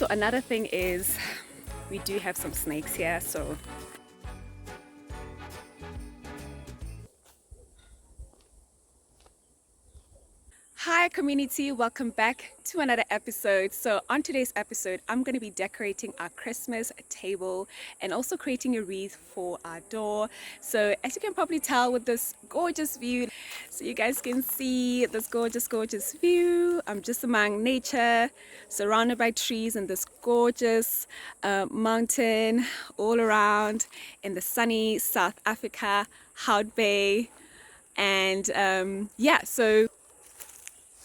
Also, another thing is we do have some snakes here, so hi community, welcome back to another episode. So on today's episode, I'm going to be decorating our Christmas table and also creating a wreath for our door. So as you can probably tell with this gorgeous view, so you guys can see this gorgeous view. I'm just among nature, surrounded by trees and this gorgeous mountain all around in the sunny South Africa, Hout Bay. And yeah, so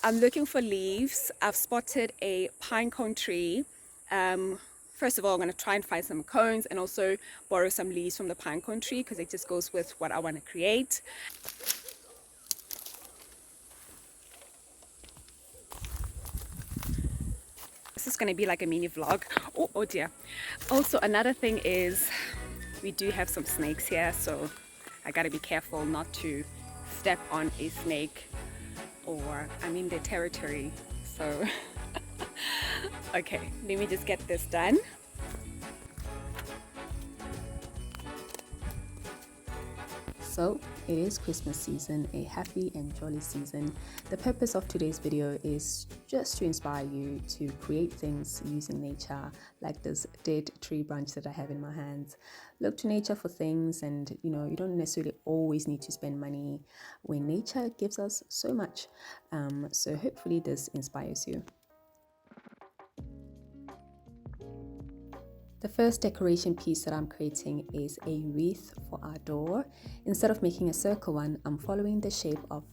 I'm looking for leaves. I've spotted a pine cone tree. First of all, I'm going to try and find some cones and also borrow some leaves from the pine cone tree because it just goes with what I want to create. This is going to be like a mini vlog. Oh dear. Also, another thing is we do have some snakes here, so I got to be careful not to step on a snake, or I'm in their territory. So okay, let me just get this done. So it is Christmas season, a happy and jolly season. The purpose of today's video is just to inspire you to create things using nature, like this dead tree branch that I have in my hands. Look to nature for things, and you don't necessarily always need to spend money when nature gives us so much. So hopefully this inspires you. The first decoration piece that I'm creating is a wreath for our door. Instead of making a circle one, I'm following the shape of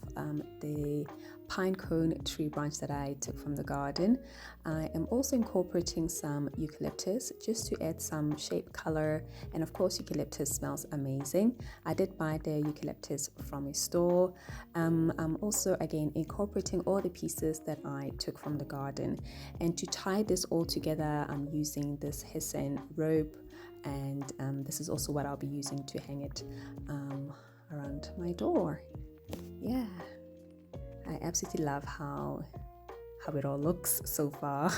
the pine cone tree branch that I took from the garden. I am also incorporating some eucalyptus just to add some shape, color, and of course eucalyptus smells amazing. I did buy the eucalyptus from a store. I'm also again incorporating all the pieces that I took from the garden, and to tie this all together I'm using this hessian rope, and this is also what I'll be using to hang it around my door. Yeah, I absolutely love how it all looks so far.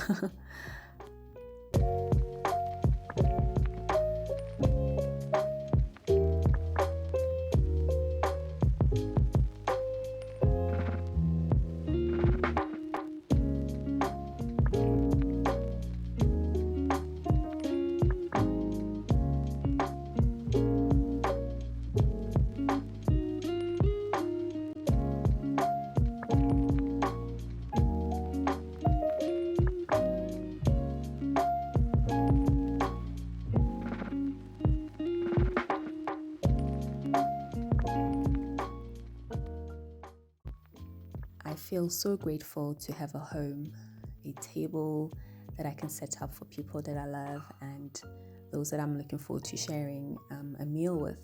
I feel so grateful to have a home, a table that I can set up for people that I love and those that I'm looking forward to sharing a meal with.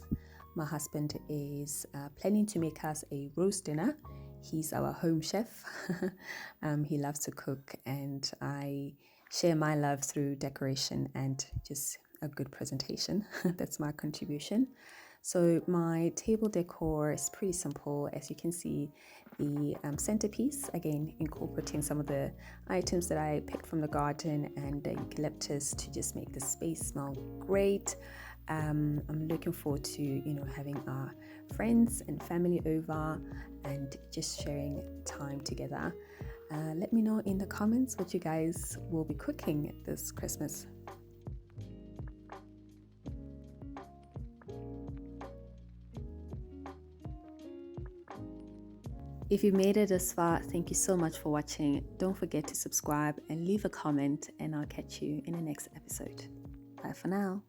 My husband is planning to make us a roast dinner. He's our home chef. He loves to cook, and I share my love through decoration and just a good presentation. That's my contribution. So my table decor is pretty simple. As you can see, the centerpiece, again incorporating some of the items that I picked from the garden and the eucalyptus to just make the space smell great. I'm looking forward to having our friends and family over and just sharing time together. Let me know in the comments what you guys will be cooking this Christmas. If you made it this far, thank you so much for watching. Don't forget to subscribe and leave a comment, and I'll catch you in the next episode. Bye for now.